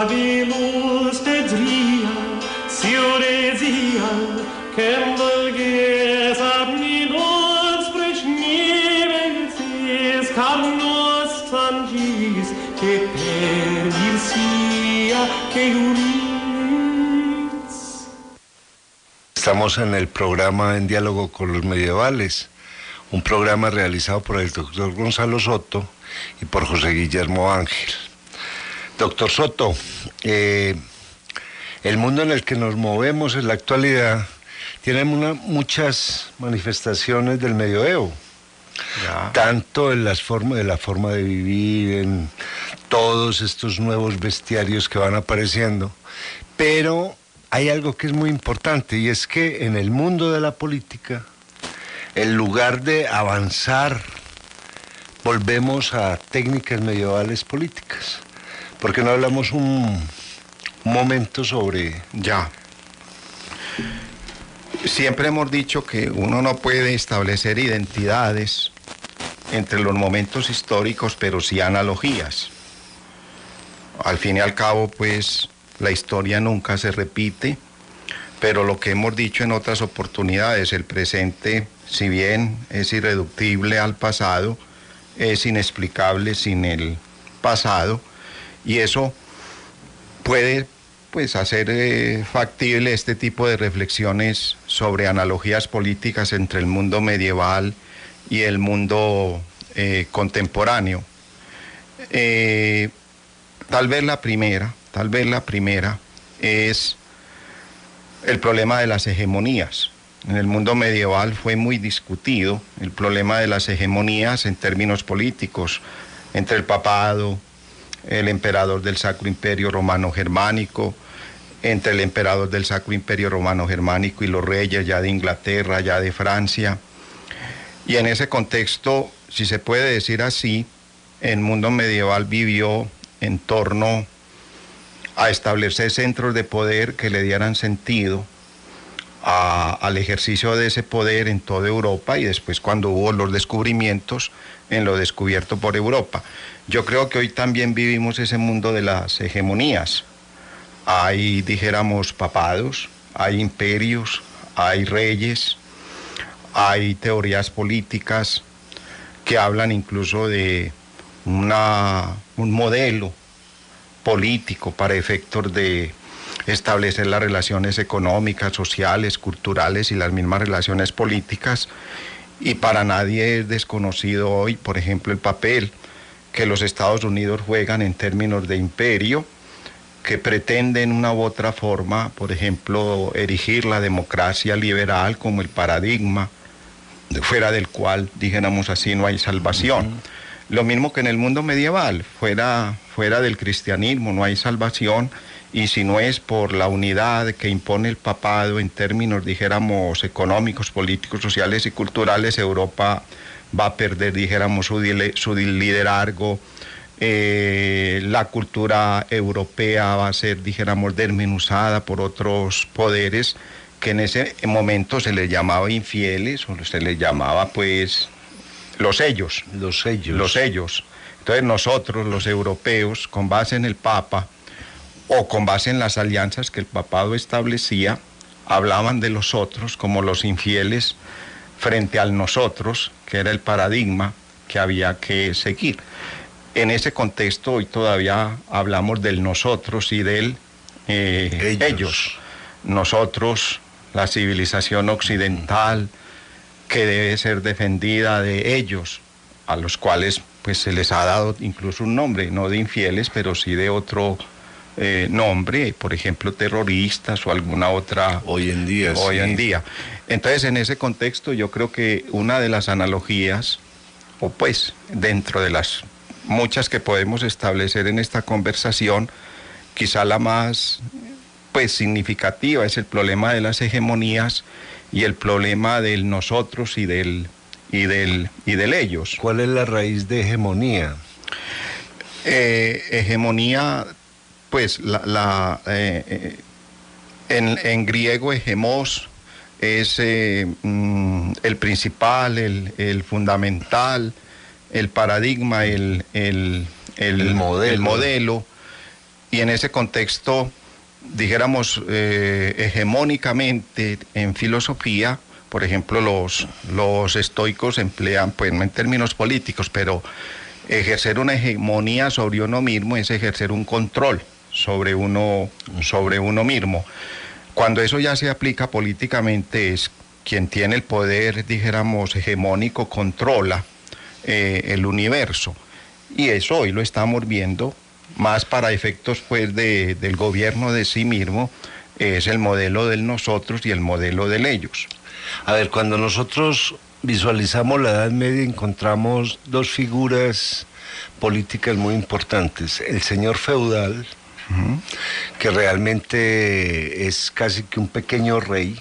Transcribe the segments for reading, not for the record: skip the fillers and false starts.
Arbilus de dria, siuresia, quem vulges abnidos prechniventis, carnos tangis, que perdirsia, que units. Estamos en el programa En Diálogo con los Medievales, un programa realizado por el doctor Gonzalo Soto y por José Guillermo Ángel. Doctor Soto, el mundo en el que nos movemos en la actualidad tiene muchas manifestaciones del medioevo, tanto en la forma de vivir, en todos estos nuevos bestiarios que van apareciendo, pero hay algo que es muy importante, y es que en el mundo de la política, en lugar de avanzar, volvemos a técnicas medievales políticas. ¿Por qué no hablamos un momento sobre...? Ya. Siempre hemos dicho que uno no puede establecer identidades entre los momentos históricos, pero sí analogías. Al fin y al cabo, pues, la historia nunca se repite, pero lo que hemos dicho en otras oportunidades, el presente, si bien es irreductible al pasado, es inexplicable sin el pasado, y eso puede, pues, hacer factible este tipo de reflexiones sobre analogías políticas entre el mundo medieval y el mundo contemporáneo. Tal vez la primera es el problema de las hegemonías. En el mundo medieval fue muy discutido el problema de las hegemonías en términos políticos, entre el papado, el emperador del Sacro Imperio Romano Germánico, entre el emperador del Sacro Imperio Romano Germánico y los reyes ya de Inglaterra, ya de Francia. Y en ese contexto, si se puede decir así, el mundo medieval vivió en torno a establecer centros de poder que le dieran sentido al ejercicio de ese poder en toda Europa, y después, cuando hubo los descubrimientos, en lo descubierto por Europa. Yo creo que hoy también vivimos ese mundo de las hegemonías. Hay, dijéramos, papados, hay imperios, hay reyes, hay teorías políticas que hablan incluso de un modelo político para efectos de establecer las relaciones económicas, sociales, culturales y las mismas relaciones políticas. Y para nadie es desconocido hoy, por ejemplo, el papel que los Estados Unidos juegan en términos de imperio, que pretenden una u otra forma, por ejemplo, erigir la democracia liberal como el paradigma fuera del cual, dijéramos así, no hay salvación. Lo mismo que en el mundo medieval, fuera del cristianismo no hay salvación, y si no es por la unidad que impone el papado en términos, dijéramos, económicos, políticos, sociales y culturales, Europa va a perder, dijéramos, su liderazgo. La cultura europea va a ser, dijéramos, desmenuzada por otros poderes que en ese momento se les llamaba infieles, o se les llamaba, pues, los sellos. Entonces nosotros, los europeos, con base en el Papa, o con base en las alianzas que el papado establecía, hablaban de los otros como los infieles frente al nosotros, que era el paradigma que había que seguir. En ese contexto hoy todavía hablamos del nosotros y del ellos. Nosotros, la civilización occidental, que debe ser defendida de ellos, a los cuales pues se les ha dado incluso un nombre, no de infieles, pero sí de otro nombre, por ejemplo, terroristas o alguna otra... Hoy en día. Entonces, en ese contexto, yo creo que una de las analogías, o pues, dentro de las muchas que podemos establecer en esta conversación, quizá la más, pues, significativa es el problema de las hegemonías y el problema del nosotros y del ellos. ¿Cuál es la raíz de hegemonía? Hegemonía, pues, en griego hegemós es el principal, el fundamental, el paradigma, el modelo. y en ese contexto, dijéramos, hegemónicamente en filosofía, por ejemplo, los estoicos emplean, pues no en términos políticos, pero ejercer una hegemonía sobre uno mismo es ejercer un control sobre uno mismo. Cuando eso ya se aplica políticamente, es quien tiene el poder, dijéramos, hegemónico, controla el universo. Y eso hoy lo estamos viendo más para efectos pues del gobierno de sí mismo, es el modelo del nosotros y el modelo del ellos. A ver, cuando nosotros visualizamos la Edad Media encontramos dos figuras políticas muy importantes. El señor feudal, que realmente es casi que un pequeño rey,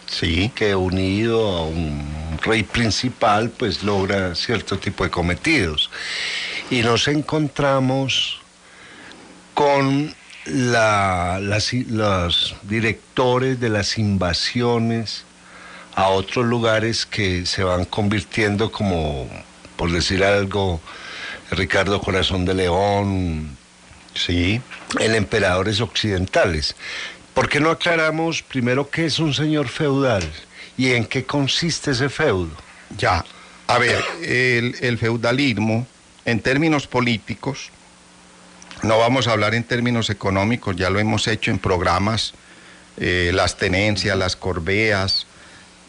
sí, que unido a un rey principal pues logra cierto tipo de cometidos. Y nos encontramos con los directores de las invasiones a otros lugares que se van convirtiendo como, por decir algo, Ricardo Corazón de León, sí, en emperadores occidentales. ¿Por qué no aclaramos primero qué es un señor feudal y en qué consiste ese feudo? Ya, a ver, el feudalismo, en términos políticos, no vamos a hablar en términos económicos, ya lo hemos hecho en programas, las tenencias, las corveas,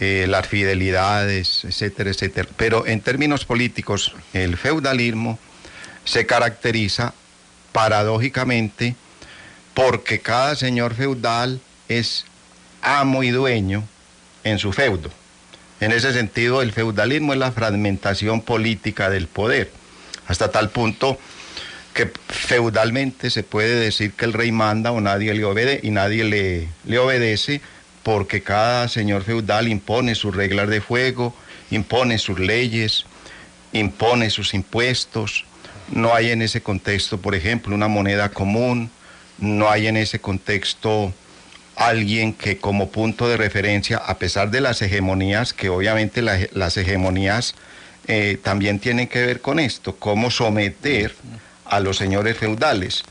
las fidelidades, etcétera, etcétera. Pero en términos políticos, el feudalismo se caracteriza paradójicamente porque cada señor feudal es amo y dueño en su feudo. En ese sentido, el feudalismo es la fragmentación política del poder, hasta tal punto que feudalmente se puede decir que el rey manda o nadie le obedece, y nadie le obedece, porque cada señor feudal impone sus reglas de juego, impone sus leyes, impone sus impuestos. No hay en ese contexto, por ejemplo, una moneda común, no hay en ese contexto alguien que como punto de referencia, a pesar de las hegemonías, que obviamente las hegemonías también tienen que ver con esto, cómo someter a los señores feudales,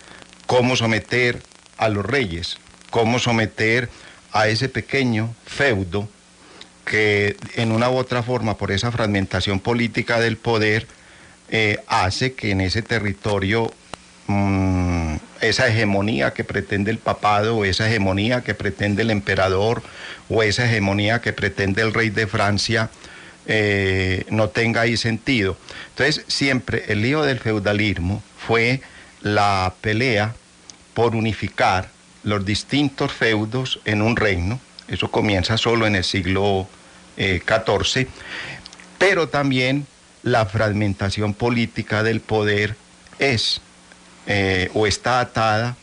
cómo someter a los reyes, cómo someter a ese pequeño feudo que en una u otra forma, por esa fragmentación política del poder, hace que en ese territorio esa hegemonía que pretende el papado, o esa hegemonía que pretende el emperador, o esa hegemonía que pretende el rey de Francia, no tenga ahí sentido. Entonces, siempre el lío del feudalismo fue la pelea por unificar los distintos feudos en un reino. Eso comienza solo en el siglo XIV, pero también la fragmentación política del poder es o está atada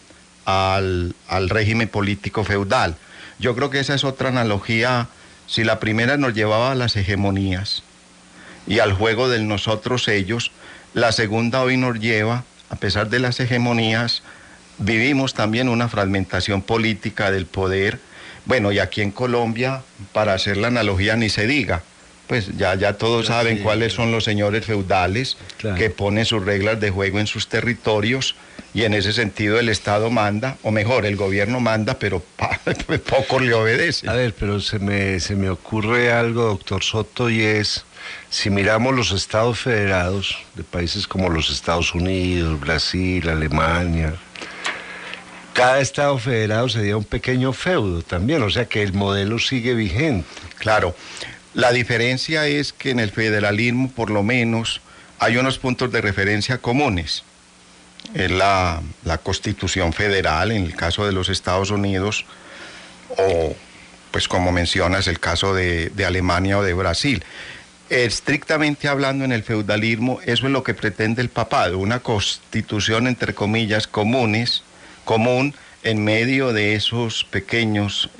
al régimen político feudal. Yo creo que esa es otra analogía. Si la primera nos llevaba a las hegemonías y al juego del nosotros ellos, la segunda hoy nos lleva, a pesar de las hegemonías, vivimos también una fragmentación política del poder. Bueno, y aquí en Colombia, para hacer la analogía, ni se diga. Pues ya todos saben cuáles son los señores feudales, claro, que ponen sus reglas de juego en sus territorios, y en ese sentido el Estado manda, o mejor, el gobierno manda, pero poco le obedece. A ver, pero se me ocurre algo, doctor Soto, y es, si miramos los estados federados de países como los Estados Unidos, Brasil, Alemania, cada estado federado sería un pequeño feudo también, o sea que el modelo sigue vigente. Claro. La diferencia es que en el federalismo, por lo menos, hay unos puntos de referencia comunes. Es la Constitución Federal, en el caso de los Estados Unidos, o, pues como mencionas, el caso de Alemania o de Brasil. Estrictamente hablando, en el feudalismo, eso es lo que pretende el papado, una constitución, entre comillas, común en medio de esos pequeños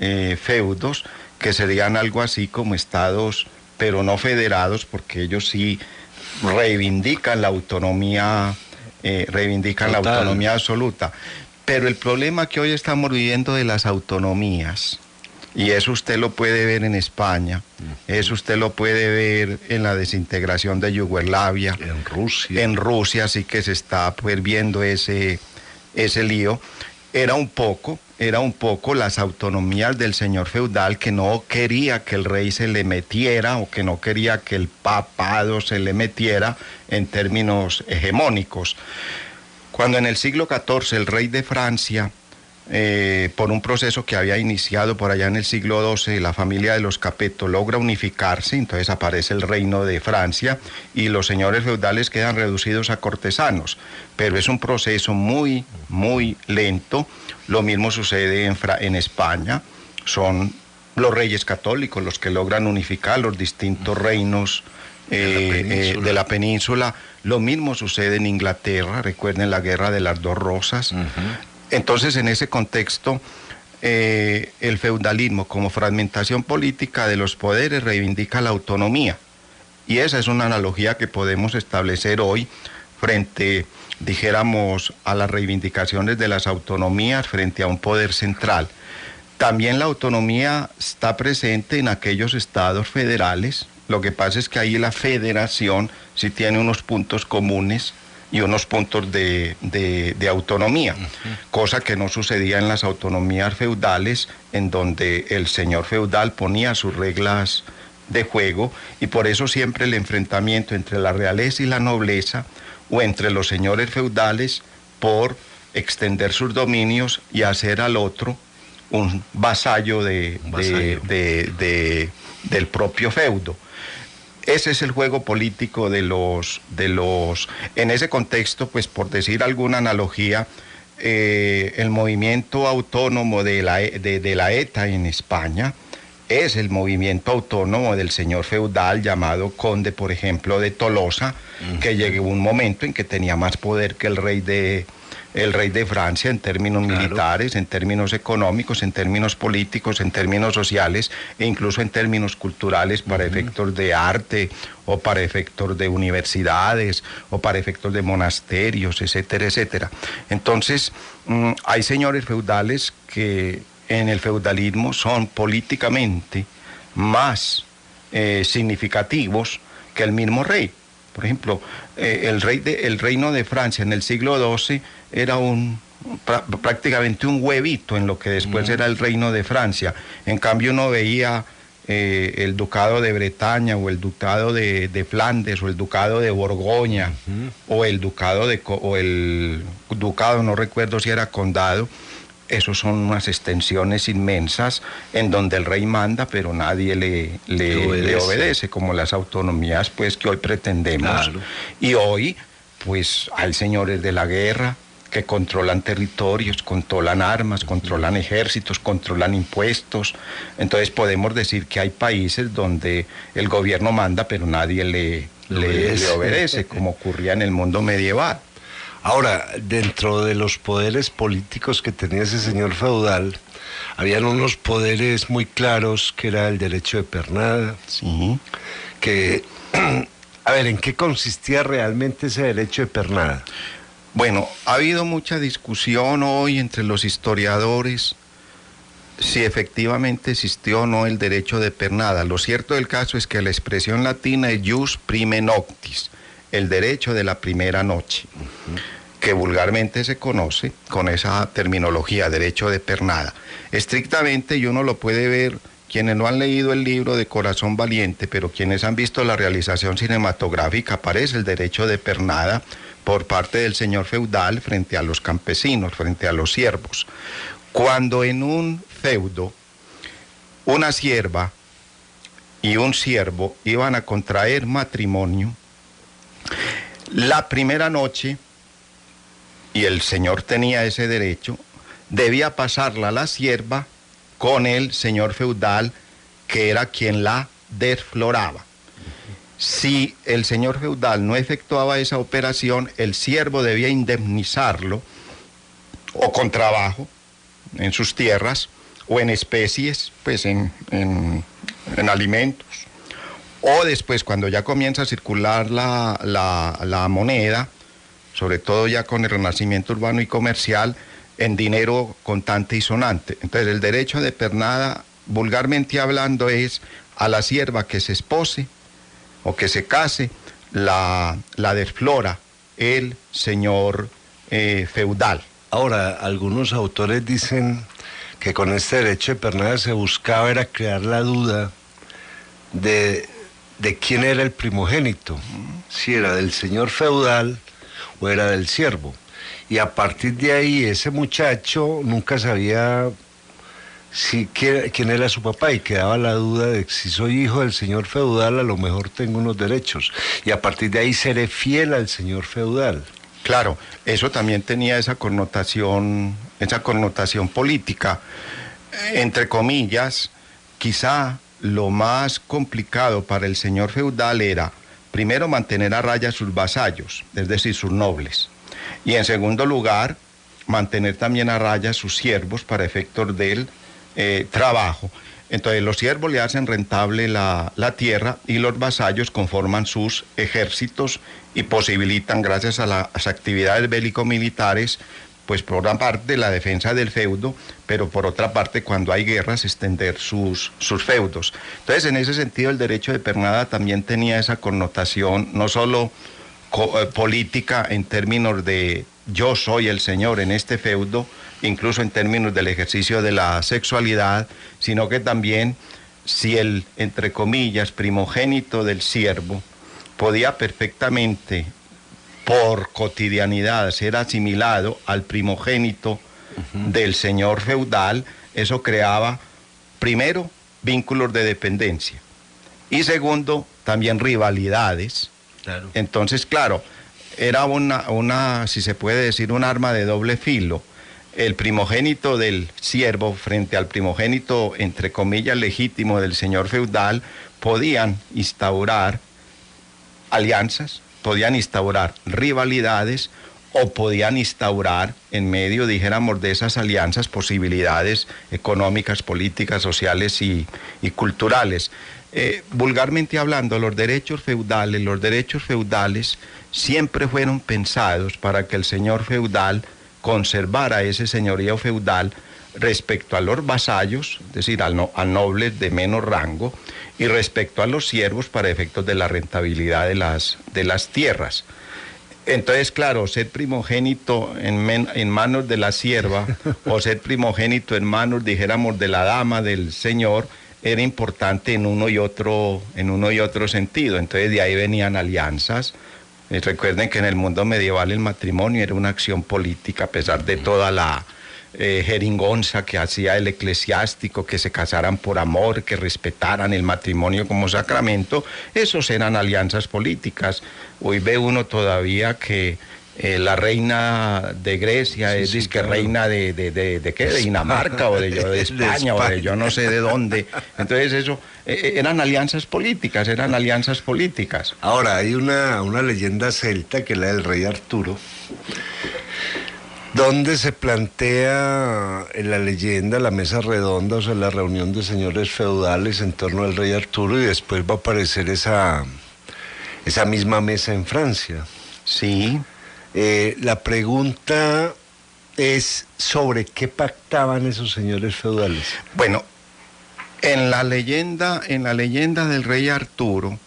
feudos, que serían algo así como estados, pero no federados, porque ellos sí reivindican la autonomía, la autonomía absoluta. Pero el problema que hoy estamos viviendo de las autonomías, y eso usted lo puede ver en España, eso usted lo puede ver en la desintegración de Yugoslavia, en Rusia. En Rusia sí que se está pues viendo ese lío. era un poco las autonomías del señor feudal, que no quería que el rey se le metiera o que no quería que el papado se le metiera en términos hegemónicos. Cuando en el siglo XIV el rey de Francia, por un proceso que había iniciado por allá en el siglo XII, la familia de los Capeto logra unificarse, entonces aparece el reino de Francia y los señores feudales quedan reducidos a cortesanos, pero es un proceso muy, muy lento. Lo mismo sucede en España, son los reyes católicos los que logran unificar los distintos reinos de la península. Lo mismo sucede en Inglaterra, recuerden la Guerra de las Dos Rosas. Entonces, en ese contexto, el feudalismo como fragmentación política de los poderes reivindica la autonomía. Y esa es una analogía que podemos establecer hoy frente, dijéramos, a las reivindicaciones de las autonomías frente a un poder central. También la autonomía está presente en aquellos estados federales. Lo que pasa es que ahí la federación sí tiene unos puntos comunes y unos puntos de autonomía, cosa que no sucedía en las autonomías feudales, en donde el señor feudal ponía sus reglas de juego, y por eso siempre el enfrentamiento entre la realeza y la nobleza, o entre los señores feudales por extender sus dominios y hacer al otro un vasallo del propio feudo. Ese es el juego político de los... En ese contexto, pues por decir alguna analogía, el movimiento autónomo de la ETA en España es el movimiento autónomo del señor feudal llamado conde, por ejemplo, de Tolosa, que llegó un momento en que tenía más poder que el rey de Francia en términos militares, en términos económicos, en términos políticos, en términos sociales e incluso en términos culturales para efectos de arte o para efectos de universidades o para efectos de monasterios, etcétera, etcétera. Entonces, hay señores feudales que en el feudalismo son políticamente más significativos que el mismo rey. Por ejemplo, el reino de Francia en el siglo XII era prácticamente un huevito en lo que después era el reino de Francia. En cambio uno veía el ducado de Bretaña o el ducado de Flandes o el ducado de Borgoña o el ducado no recuerdo si era condado. Esos son unas extensiones inmensas en donde el rey manda, pero nadie le obedece, como las autonomías pues que hoy pretendemos. Claro. Y hoy pues hay señores de la guerra que controlan territorios, controlan armas, controlan ejércitos, controlan impuestos. Entonces podemos decir que hay países donde el gobierno manda, pero nadie le obedece, como ocurría en el mundo medieval. Ahora, dentro de los poderes políticos que tenía ese señor feudal, habían unos poderes muy claros, que era el derecho de pernada. Sí. Que, a ver, ¿en qué consistía realmente ese derecho de pernada? Bueno, ha habido mucha discusión hoy entre los historiadores si efectivamente existió o no el derecho de pernada. Lo cierto del caso es que la expresión latina es jus prime noctis, el derecho de la primera noche, que vulgarmente se conoce con esa terminología, derecho de pernada. Estrictamente, y uno lo puede ver, quienes no han leído el libro de Corazón Valiente, pero quienes han visto la realización cinematográfica, aparece el derecho de pernada por parte del señor feudal frente a los campesinos, frente a los siervos. Cuando en un feudo una sierva y un siervo iban a contraer matrimonio, la primera noche, y el señor tenía ese derecho, debía pasarla la sierva con el señor feudal, que era quien la desfloraba. Si el señor feudal no efectuaba esa operación, el siervo debía indemnizarlo, o con trabajo en sus tierras, o en especies, pues en alimentos. O después, cuando ya comienza a circular la moneda, sobre todo ya con el renacimiento urbano y comercial, en dinero contante y sonante. Entonces el derecho de pernada, vulgarmente hablando, es a la sierva que se espose o que se case, la desflora el señor feudal. Ahora, algunos autores dicen que con este derecho de pernada se buscaba era crear la duda de quién era el primogénito, si era del señor feudal o era del siervo. Y a partir de ahí ese muchacho nunca sabía quién era su papá y quedaba la duda de que si soy hijo del señor feudal a lo mejor tengo unos derechos y a partir de ahí seré fiel al señor feudal. Claro, eso también tenía esa connotación política. Entre comillas, quizá lo más complicado para el señor feudal era, primero, mantener a raya sus vasallos, es decir, sus nobles. Y en segundo lugar, mantener también a raya sus siervos para efectos del trabajo. Entonces los siervos le hacen rentable la tierra y los vasallos conforman sus ejércitos y posibilitan, gracias a las actividades bélico-militares, pues por una parte la defensa del feudo, pero por otra parte cuando hay guerras extender sus feudos. Entonces en ese sentido el derecho de pernada también tenía esa connotación, no solo política en términos de yo soy el señor en este feudo, incluso en términos del ejercicio de la sexualidad, sino que también si el, entre comillas, primogénito del siervo podía perfectamente por cotidianidad ser asimilado al primogénito del señor feudal, eso creaba, primero, vínculos de dependencia y segundo, también rivalidades. Claro. Entonces, claro, era una, si se puede decir, un arma de doble filo. El primogénito del siervo frente al primogénito, entre comillas, legítimo del señor feudal, podían instaurar alianzas, podían instaurar rivalidades o podían instaurar en medio, dijéramos, de esas alianzas posibilidades económicas, políticas, sociales y culturales. Vulgarmente hablando, los derechos feudales siempre fueron pensados para que el señor feudal conservara ese señorío feudal respecto a los vasallos, es decir, a nobles de menos rango, y respecto a los siervos para efectos de la rentabilidad de las tierras. Entonces, claro, ser primogénito en manos de la sierva o ser primogénito en manos, dijéramos, de la dama del señor, era importante en uno y otro sentido. Entonces de ahí venían alianzas. Recuerden que en el mundo medieval el matrimonio era una acción política, a pesar de toda la jeringonza que hacía el eclesiástico, que se casaran por amor, que respetaran el matrimonio como sacramento. Esos eran alianzas políticas. Hoy ve uno todavía que la reina de Grecia es disque claro. Reina de ¿qué? De Dinamarca o de España o de yo no sé de dónde. Entonces eso eran alianzas políticas. Ahora hay una leyenda celta que es la del rey Arturo, donde se plantea en la leyenda la mesa redonda, o sea, la reunión de señores feudales en torno al rey Arturo, y después va a aparecer esa misma mesa en Francia. Sí. La pregunta es sobre qué pactaban esos señores feudales. Bueno, en la leyenda del rey Arturo,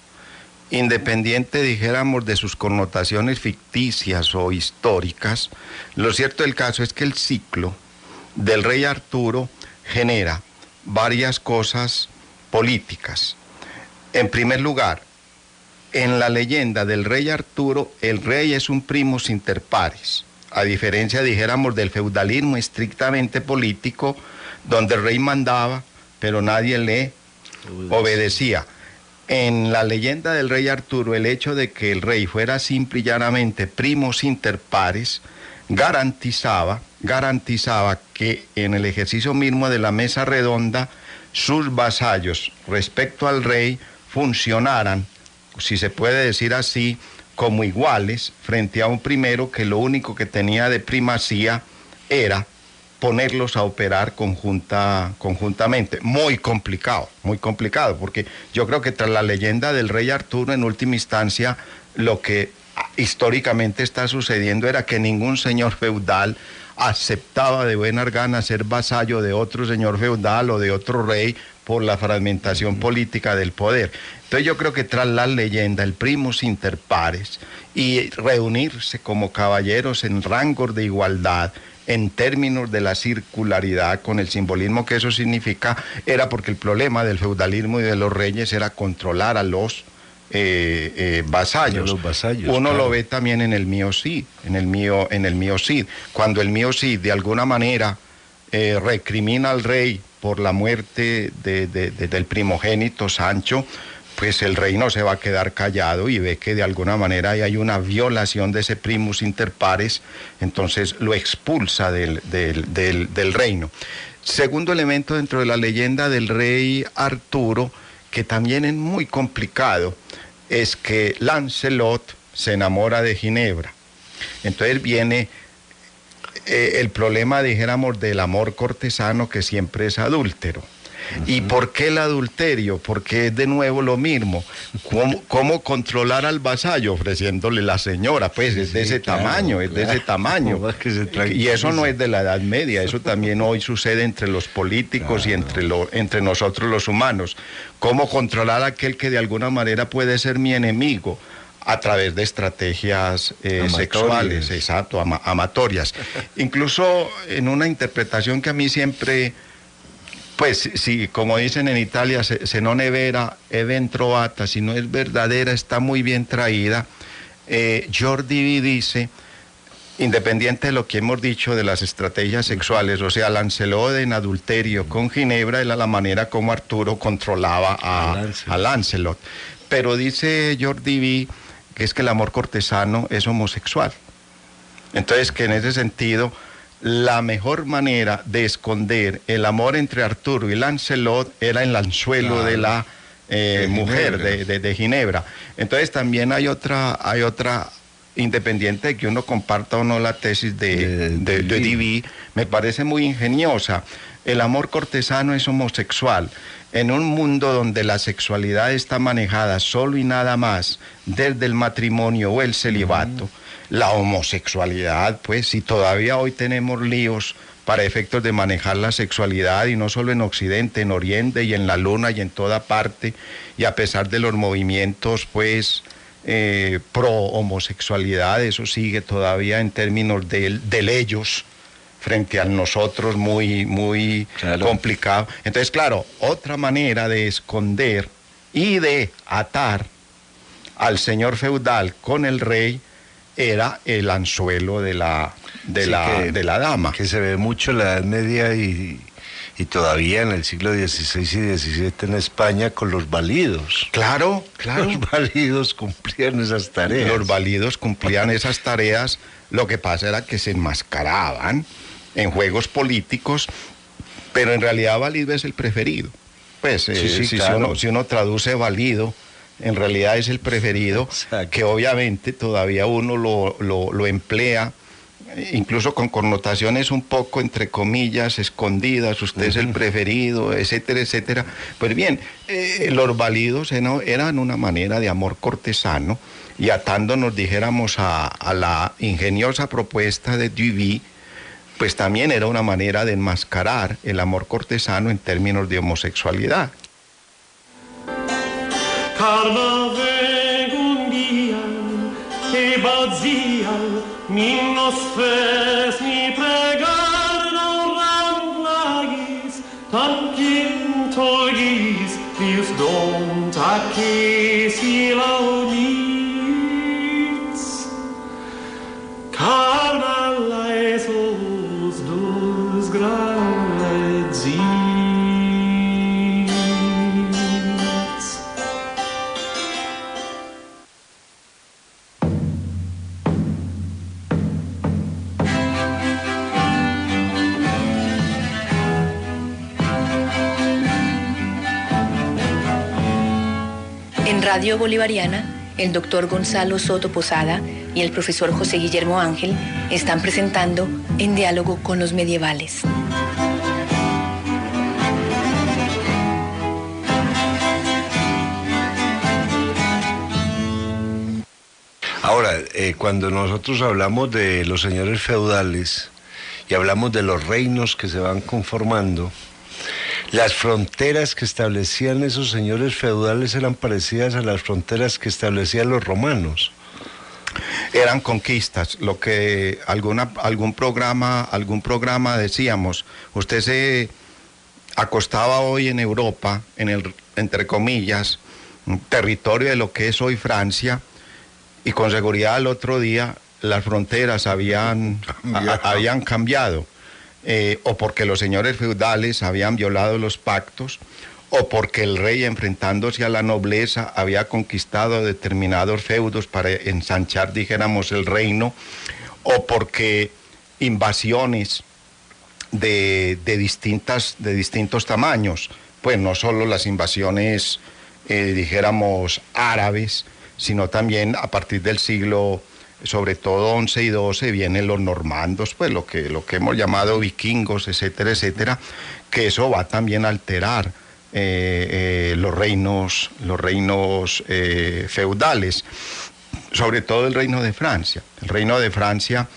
independiente, dijéramos, de sus connotaciones ficticias o históricas, lo cierto del caso es que el ciclo del rey Arturo genera varias cosas políticas. En primer lugar, en la leyenda del rey Arturo, el rey es un primus inter pares, a diferencia, dijéramos, del feudalismo estrictamente político, donde el rey mandaba, pero nadie le obedecía. En la leyenda del rey Arturo, el hecho de que el rey fuera simple y llanamente primus inter pares garantizaba que en el ejercicio mismo de la mesa redonda, sus vasallos respecto al rey funcionaran, si se puede decir así, como iguales frente a un primero que lo único que tenía de primacía era ponerlos a operar conjuntamente. Muy complicado, porque yo creo que tras la leyenda del rey Arturo, en última instancia, lo que históricamente está sucediendo era que ningún señor feudal aceptaba de buena gana ser vasallo de otro señor feudal o de otro rey por la fragmentación política del poder. Entonces yo creo que tras la leyenda, el primus inter pares y reunirse como caballeros en rangos de igualdad, en términos de la circularidad, con el simbolismo que eso significa, era porque el problema del feudalismo y de los reyes era controlar a los vasallos. Uno lo ve también en el Mío Cid, en el Mío Cid, cuando el Mío Cid de alguna manera recrimina al rey por la muerte del primogénito Sancho, pues el rey no se va a quedar callado y ve que de alguna manera hay una violación de ese primus inter pares, entonces lo expulsa del reino. Segundo elemento dentro de la leyenda del rey Arturo, que también es muy complicado, es que Lancelot se enamora de Ginebra. Entonces viene el problema, dijéramos, del amor cortesano, que siempre es adúltero. ¿Y por qué el adulterio? Porque es de nuevo lo mismo. ¿Cómo controlar al vasallo? Ofreciéndole la señora, pues es de ese tamaño, es de ese tamaño. Y eso no es de la Edad Media, eso también hoy sucede entre los políticos y entre nosotros los humanos. ¿Cómo controlar a aquel que de alguna manera puede ser mi enemigo? A través de estrategias sexuales, exacto, amatorias. Incluso en una interpretación que a mí siempre... Pues sí, como dicen en Italia, se non è vera e ben trovata, si no es verdadera, está muy bien traída. Jordi V dice, independiente de lo que hemos dicho de las estrategias sexuales, o sea, Lancelot en adulterio con Ginebra era la manera como Arturo controlaba a Lancelot. Pero dice Jordi V que es que el amor cortesano es homosexual. Entonces, que en ese sentido... la mejor manera de esconder el amor entre Arturo y Lancelot era el anzuelo de la mujer de Ginebra. Entonces también hay otra, independiente de que uno comparta o no la tesis de Diví, me parece muy ingeniosa. El amor cortesano es homosexual. En un mundo donde la sexualidad está manejada solo y nada más desde el matrimonio o el celibato, la homosexualidad, pues si todavía hoy tenemos líos para efectos de manejar la sexualidad, y no solo en Occidente, en Oriente y en la Luna y en toda parte, y a pesar de los movimientos pues pro homosexualidad, eso sigue todavía en términos de ellos frente a nosotros muy complicado. Entonces, claro, otra manera de esconder y de atar al señor feudal con el rey era el anzuelo de la dama. Que se ve mucho en la Edad Media y todavía en el siglo XVI y XVII en España con los validos. Claro. Los validos cumplían esas tareas. Los validos cumplían esas tareas, lo que pasa era que se enmascaraban en juegos políticos, pero en realidad valido es el preferido. Pues claro. si uno traduce valido, en realidad es el preferido. Exacto. Que obviamente todavía uno lo emplea, incluso con connotaciones un poco, entre comillas, escondidas, usted es el preferido, etcétera, etcétera. Pues bien, los validos eran una manera de amor cortesano, y atándonos, dijéramos, a la ingeniosa propuesta de Duby, pues también era una manera de enmascarar el amor cortesano en términos de homosexualidad. Carna vegundian, e bazian, minnos fes ni pregar no ramplagis, tanquim tolgis, dius dom tacis ilaunits. Carna laesos dus granedzits. En Radio Bolivariana, el doctor Gonzalo Soto Posada y el profesor José Guillermo Ángel están presentando En Diálogo con los Medievales. Ahora, cuando nosotros hablamos de los señores feudales y hablamos de los reinos que se van conformando, las fronteras que establecían esos señores feudales eran parecidas a las fronteras que establecían los romanos. Eran conquistas, lo que algún programa decíamos, usted se acostaba hoy en Europa, en el, entre comillas, territorio de lo que es hoy Francia, y con seguridad al otro día las fronteras habían cambiado, o porque los señores feudales habían violado los pactos, o porque el rey, enfrentándose a la nobleza, había conquistado determinados feudos para ensanchar, dijéramos, el reino, o porque invasiones de distintos tamaños, pues no solo las invasiones, dijéramos, árabes, sino también a partir del siglo, sobre todo 11 y 12, vienen los normandos, pues lo que hemos llamado vikingos, etcétera, etcétera, que eso va también a alterar los reinos feudales, sobre todo el reino de Francia. El reino de Francia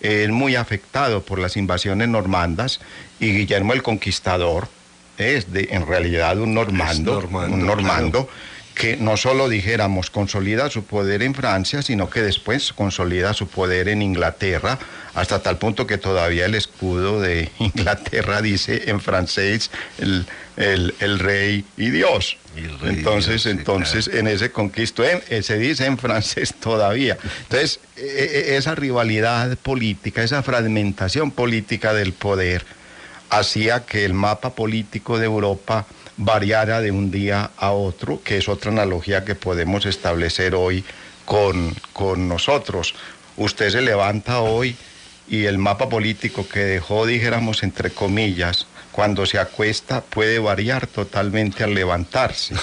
es muy afectado por las invasiones normandas, y Guillermo el Conquistador es en realidad un normando, claro, que no solo, dijéramos, consolida su poder en Francia, sino que después consolida su poder en Inglaterra, hasta tal punto que todavía el escudo de Inglaterra dice en francés el rey y Dios. Entonces, claro, en ese conquisto se dice en francés todavía. Entonces, esa rivalidad política, esa fragmentación política del poder, hacía que el mapa político de Europa variara de un día a otro, que es otra analogía que podemos establecer hoy con nosotros. Usted se levanta hoy y el mapa político que dejó, dijéramos, entre comillas, cuando se acuesta, puede variar totalmente al levantarse.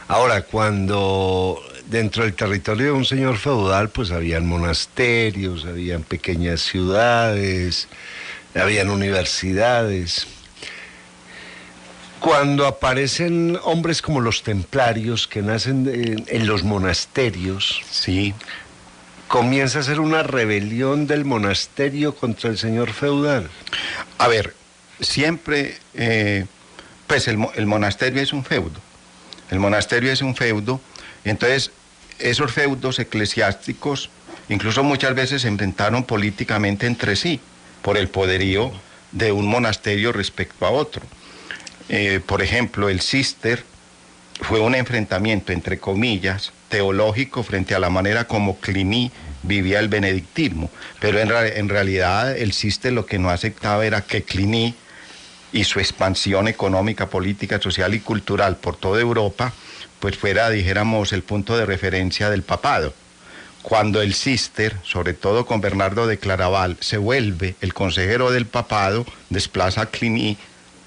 Ahora, cuando dentro del territorio de un señor feudal, pues habían monasterios, habían pequeñas ciudades, habían universidades. Cuando aparecen hombres como los templarios, que nacen en los monasterios, sí, comienza a ser una rebelión del monasterio contra el señor feudal. A ver, siempre, pues el monasterio es un feudo. El monasterio es un feudo, entonces esos feudos eclesiásticos incluso muchas veces se enfrentaron políticamente entre sí por el poderío de un monasterio respecto a otro. Por ejemplo, el Cister fue un enfrentamiento, entre comillas, teológico frente a la manera como Cluny vivía el benedictismo, pero en realidad el Cister lo que no aceptaba era que Cluny y su expansión económica, política, social y cultural por toda Europa, pues fuera, dijéramos, el punto de referencia del papado. Cuando el Cister, sobre todo con Bernardo de Claraval, se vuelve el consejero del papado, desplaza a Cluny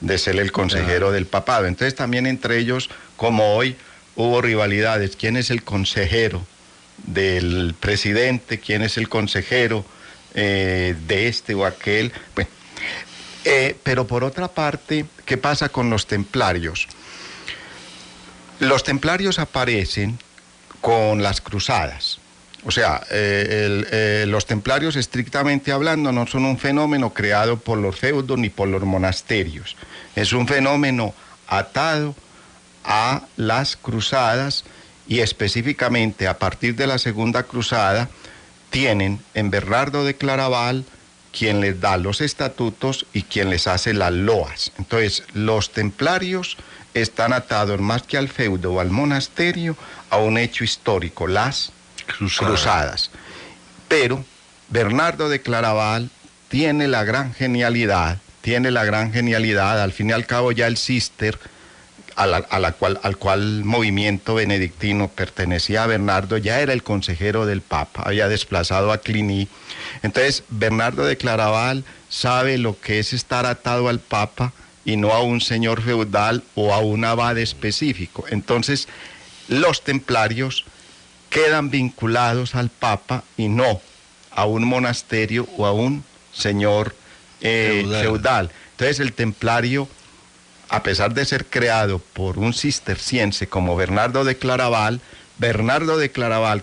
de ser el consejero del papado. Entonces también entre ellos, como hoy, hubo rivalidades. ¿Quién es el consejero del presidente? ¿Quién es el consejero de este o aquel? Bueno, pero por otra parte, ¿qué pasa con los templarios? Los templarios aparecen con las cruzadas. O sea, los templarios, estrictamente hablando, no son un fenómeno creado por los feudos ni por los monasterios. Es un fenómeno atado a las cruzadas, y específicamente a partir de la Segunda Cruzada tienen en Bernardo de Claraval quien les da los estatutos y quien les hace las loas. Entonces, los templarios están atados más que al feudo o al monasterio a un hecho histórico, las cruzadas. Pero Bernardo de Claraval tiene la gran genialidad, al fin y al cabo ya el Cister, al cual movimiento benedictino pertenecía a Bernardo, ya era el consejero del Papa, había desplazado a Cluny. Entonces Bernardo de Claraval sabe lo que es estar atado al Papa y no a un señor feudal o a un abad específico. Entonces los templarios quedan vinculados al Papa y no a un monasterio o a un señor feudal. Entonces el templario, a pesar de ser creado por un cisterciense como Bernardo de Claraval,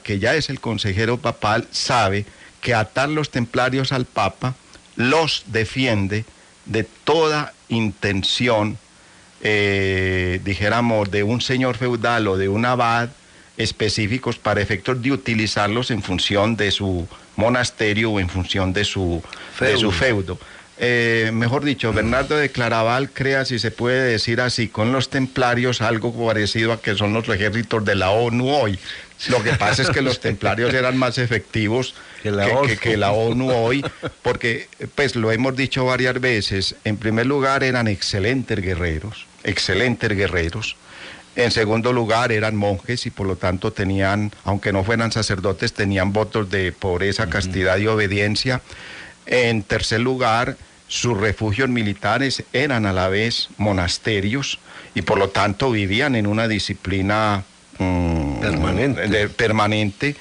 que ya es el consejero papal, sabe que atar los templarios al Papa los defiende de toda intención, dijéramos, de un señor feudal o de un abad específicos para efectos de utilizarlos en función de su monasterio o en función de su feudo. Mejor dicho, Bernardo de Claraval crea, si se puede decir así, con los templarios algo parecido a que son los ejércitos de la ONU hoy. Lo que pasa es que los templarios eran más efectivos que la ONU hoy, porque, pues lo hemos dicho varias veces, en primer lugar eran excelentes guerreros. En segundo lugar eran monjes y por lo tanto tenían, aunque no fueran sacerdotes, tenían votos de pobreza, castidad y obediencia. En tercer lugar, sus refugios militares eran a la vez monasterios y por lo tanto vivían en una disciplina permanente,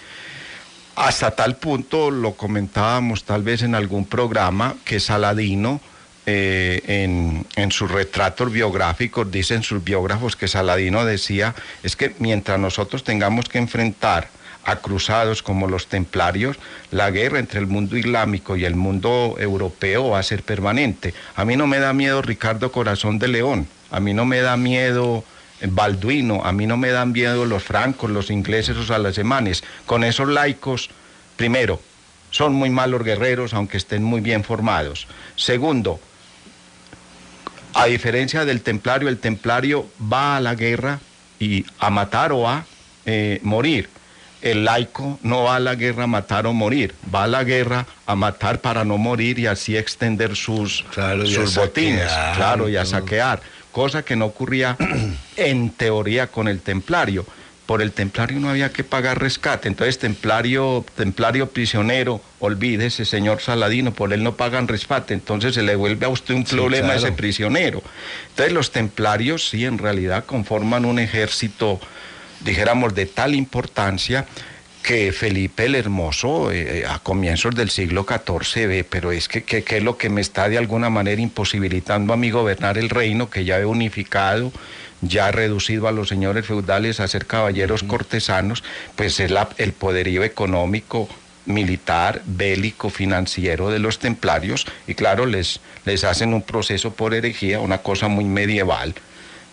hasta tal punto, lo comentábamos tal vez en algún programa, que Saladino en sus retratos biográficos, dicen sus biógrafos que Saladino decía, es que mientras nosotros tengamos que enfrentar a cruzados como los templarios, la guerra entre el mundo islámico y el mundo europeo va a ser permanente. A mí no me da miedo Ricardo Corazón de León, a mí no me da miedo Balduino, a mí no me dan miedo los francos, los ingleses o los alemanes. Con esos laicos, primero, son muy malos guerreros, aunque estén muy bien formados. Segundo, a diferencia del templario, el templario va a la guerra y a matar o a morir. El laico no va a la guerra a matar o morir, va a la guerra a matar para no morir y así extender sus botines, y a saquear, cosa que no ocurría en teoría con el templario. Por el templario no había que pagar rescate, entonces templario prisionero, olvídese, señor Saladino, por él no pagan rescate, entonces se le vuelve a usted un problema a ese prisionero. Entonces los templarios sí en realidad conforman un ejército, dijéramos, de tal importancia que Felipe el Hermoso a comienzos del siglo XIV ve, pero es que es lo que me está de alguna manera imposibilitando a mí gobernar el reino, que ya he unificado, ya reducido a los señores feudales a ser caballeros cortesanos, pues es el poderío económico, militar, bélico, financiero de los templarios, y claro, les hacen un proceso por herejía, una cosa muy medieval.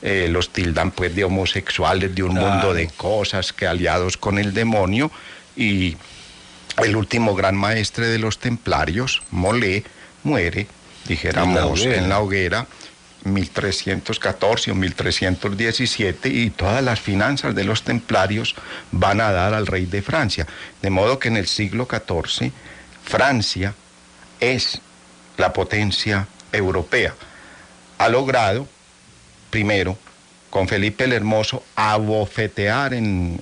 Los tildan pues de homosexuales, de un mundo de cosas, que aliados con el demonio, y el último gran maestre de los templarios, Molé, muere, dijéramos, en la hoguera, 1314 o 1317, y todas las finanzas de los templarios van a dar al rey de Francia, de modo que en el siglo XIV Francia es la potencia europea. Ha logrado primero, con Felipe el Hermoso, abofetear en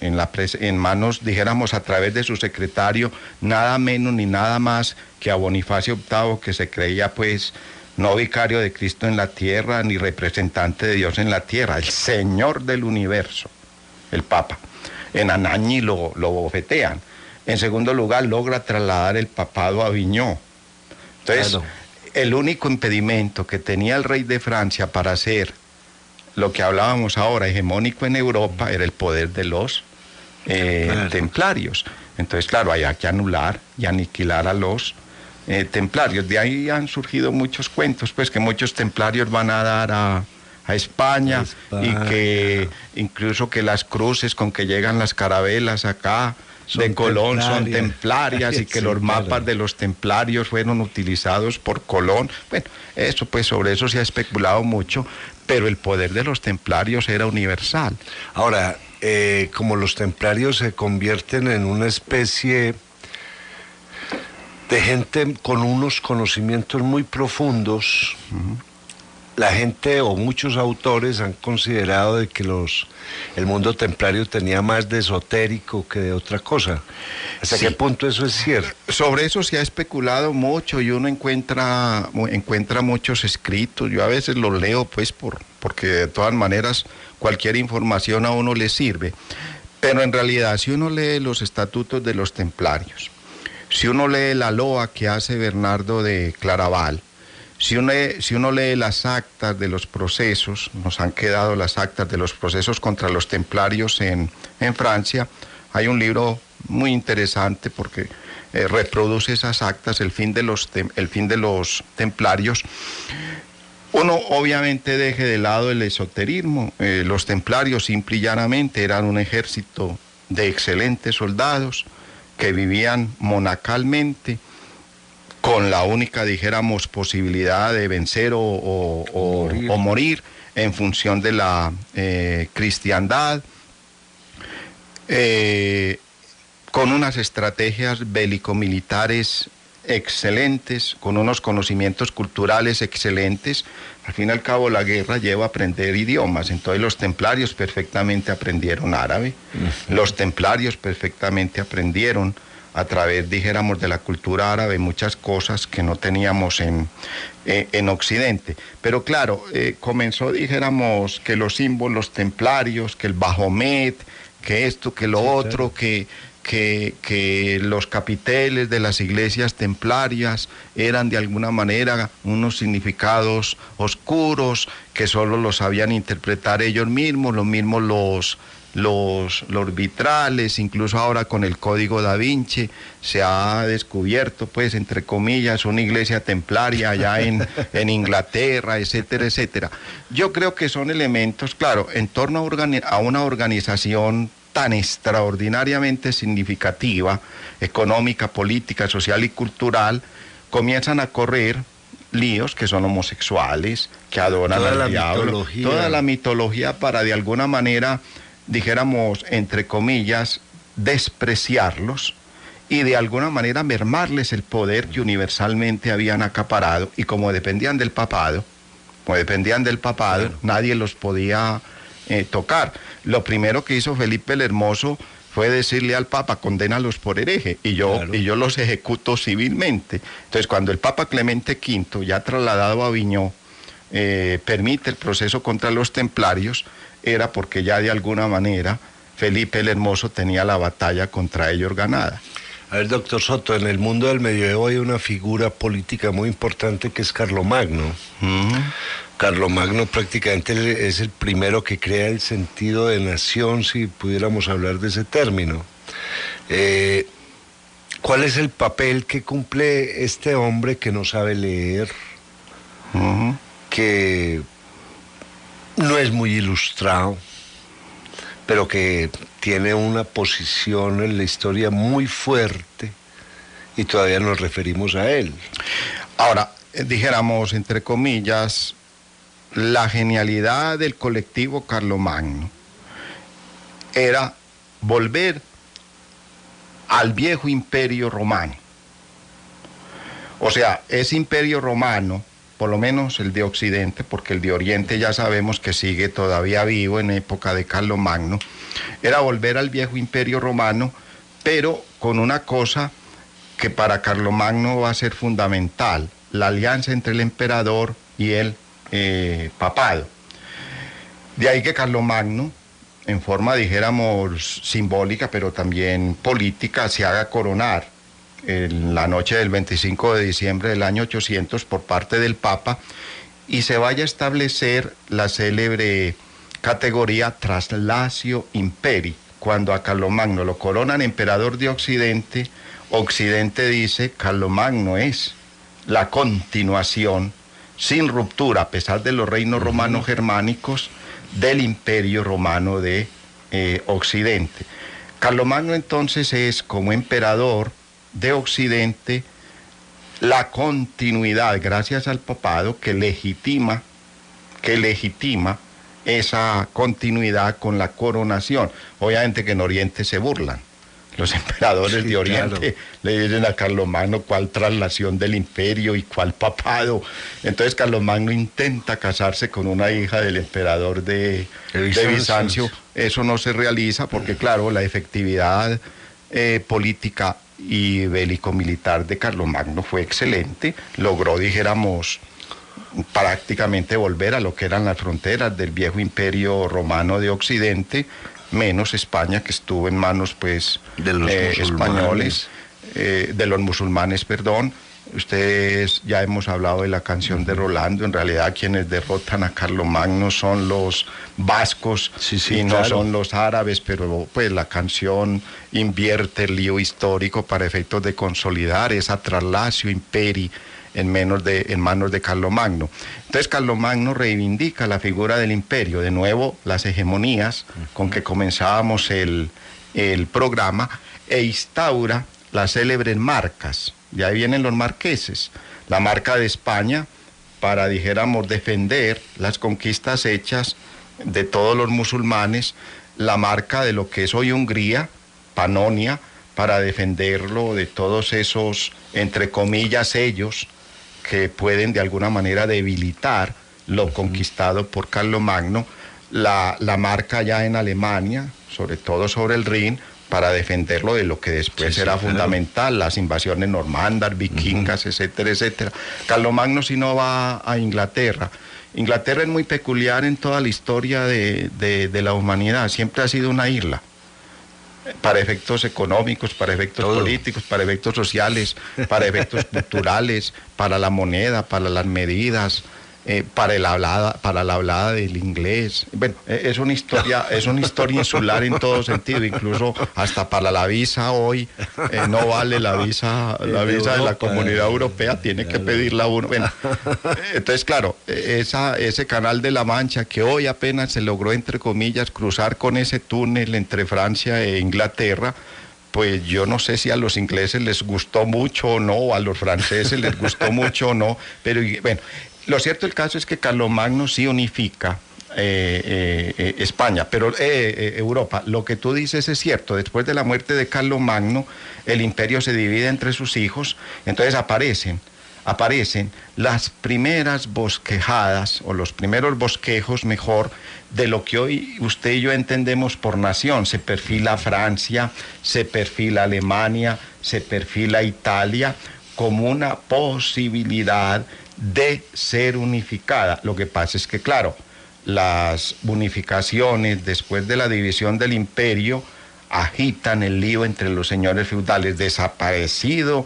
manos, dijéramos, a través de su secretario, nada menos ni nada más que a Bonifacio VIII, que se creía pues no vicario de Cristo en la tierra, ni representante de Dios en la tierra, el Señor del universo, el Papa. En Anagni lo bofetean. En segundo lugar, logra trasladar el papado a Aviñón. Entonces, el único impedimento que tenía el rey de Francia para hacer lo que hablábamos ahora, hegemónico en Europa, era el poder de los templarios. Entonces, claro, hay que anular y aniquilar a los templarios. De ahí han surgido muchos cuentos, pues que muchos templarios van a dar a España, y que incluso que las cruces con que llegan las carabelas acá de Colón son templarias, y que los mapas de los templarios fueron utilizados por Colón. Bueno, eso pues sobre eso se ha especulado mucho, pero el poder de los templarios era universal. Ahora, como los templarios se convierten en una especie de gente con unos conocimientos muy profundos, la gente o muchos autores han considerado de que el mundo templario tenía más de esotérico que de otra cosa. ¿Hasta qué punto eso es cierto? Sobre eso se ha especulado mucho y uno encuentra muchos escritos. Yo a veces los leo pues porque de todas maneras cualquier información a uno le sirve. Pero en realidad, si uno lee los estatutos de los templarios, si uno lee la loa que hace Bernardo de Claraval, si uno lee las actas de los procesos, nos han quedado las actas de los procesos contra los templarios en Francia, hay un libro muy interesante porque reproduce esas actas, el fin de los templarios. Uno obviamente deje de lado el esoterismo. Los templarios simple y llanamente eran un ejército de excelentes soldados que vivían monacalmente, con la única, dijéramos, posibilidad de vencer o morir en función de la cristiandad, con unas estrategias bélico-militares excelentes, con unos conocimientos culturales excelentes. Al fin y al cabo la guerra lleva a aprender idiomas, entonces los templarios perfectamente aprendieron árabe, los templarios perfectamente aprendieron a través, dijéramos, de la cultura árabe muchas cosas que no teníamos en Occidente. Pero claro, comenzó, dijéramos, que los símbolos templarios, que el Bajomet, que esto, que lo otro, claro, que los capiteles de las iglesias templarias eran de alguna manera unos significados oscuros que solo los sabían interpretar ellos mismos, los vitrales, incluso ahora con el Código Da Vinci se ha descubierto, pues, entre comillas, una iglesia templaria allá en Inglaterra, etcétera, etcétera. Yo creo que son elementos, claro, en torno a una organización tan extraordinariamente significativa, económica, política, social y cultural, comienzan a correr líos que son homosexuales, que adoran al diablo, toda la mitología para de alguna manera, dijéramos, entre comillas, despreciarlos y de alguna manera mermarles el poder que universalmente habían acaparado, y como dependían del papado, claro, nadie los podía tocar. Lo primero que hizo Felipe el Hermoso fue decirle al Papa: condénalos por hereje, y yo los ejecuto civilmente. Entonces, cuando el Papa Clemente V, ya trasladado a Aviñón, permite el proceso contra los templarios, era porque ya de alguna manera Felipe el Hermoso tenía la batalla contra ellos ganada. A ver, doctor Soto, en el mundo del medioevo hay una figura política muy importante que es Carlomagno. Carlomagno prácticamente es el primero que crea el sentido de nación, si pudiéramos hablar de ese término. ¿Cuál es el papel que cumple este hombre que no sabe leer, que no es muy ilustrado, pero que tiene una posición en la historia muy fuerte y todavía nos referimos a él? Ahora, dijéramos, entre comillas, la genialidad del colectivo Carlomagno era volver al viejo imperio romano. O sea, ese imperio romano, por lo menos el de Occidente, porque el de Oriente ya sabemos que sigue todavía vivo en época de Carlomagno, era volver al viejo imperio romano, pero con una cosa que para Carlomagno va a ser fundamental: la alianza entre el emperador y el papado. De ahí que Carlomagno, en forma, dijéramos, simbólica, pero también política, se haga coronar en la noche del 25 de diciembre del año 800 por parte del Papa, y se vaya a establecer la célebre categoría Traslatio Imperi. Cuando a Carlomagno lo coronan emperador de Occidente, Occidente dice: Carlomagno es la continuación, sin ruptura, a pesar de los reinos romanos germánicos, del imperio romano de Occidente. Carlomagno entonces es, como emperador de Occidente, la continuidad, gracias al papado, que legitima esa continuidad con la coronación. Obviamente que en Oriente se burlan. Los emperadores de Oriente, claro, le dicen a Carlomagno cuál traslación del imperio y cuál papado. Entonces Carlomagno intenta casarse con una hija del emperador de Bizancio. Eso no se realiza porque, claro, la efectividad política y bélico-militar de Carlomagno fue excelente. Logró, dijéramos, prácticamente volver a lo que eran las fronteras del viejo imperio romano de Occidente, menos España, que estuvo en manos, pues, de los españoles, de los musulmanes, perdón. Ustedes, ya hemos hablado de la canción de Rolando. En realidad quienes derrotan a Carlomagno son los vascos, y no, claro, son los árabes, pero pues la canción invierte el lío histórico para efectos de consolidar esa Traslatio Imperi en manos de Carlomagno. Entonces Carlomagno reivindica la figura del imperio, de nuevo las hegemonías con que comenzábamos el el programa e instaura las célebres marcas. Y ahí vienen los marqueses. La marca de España para, dijéramos, defender las conquistas hechas de todos los musulmanes, la marca de lo que es hoy Hungría, Panonia, para defenderlo de todos esos, entre comillas, sellos que pueden de alguna manera debilitar lo conquistado por Carlomagno, la marca ya en Alemania, sobre todo sobre el Rin, para defenderlo de lo que después será fundamental, las invasiones normandas, vikingas, etcétera, etcétera. Carlomagno si no va a Inglaterra. Inglaterra es muy peculiar en toda la historia de la humanidad, siempre ha sido una isla, para efectos económicos, para efectos políticos, para efectos sociales, para efectos culturales, para la moneda, para las medidas, para la hablada del inglés. Bueno, es una historia insular en todo sentido, incluso hasta para la visa hoy no vale la visa de la Comunidad Europea, tiene que pedirla uno. Bueno, entonces claro, ese canal de la Mancha que hoy apenas se logró, entre comillas, cruzar con ese túnel entre Francia e Inglaterra, pues yo no sé si a los ingleses les gustó mucho o no, o a los franceses les gustó mucho o no, pero bueno, lo cierto del caso es que Carlomagno sí unifica España, pero Europa. Lo que tú dices es cierto. Después de la muerte de Carlomagno, el imperio se divide entre sus hijos, entonces aparecen las primeras bosquejadas, o los primeros bosquejos, mejor, de lo que hoy usted y yo entendemos por nación. Se perfila Francia, se perfila Alemania, se perfila Italia como una posibilidad de ser unificada. Lo que pasa es que, claro, las unificaciones después de la división del imperio agitan el lío entre los señores feudales. Desaparecido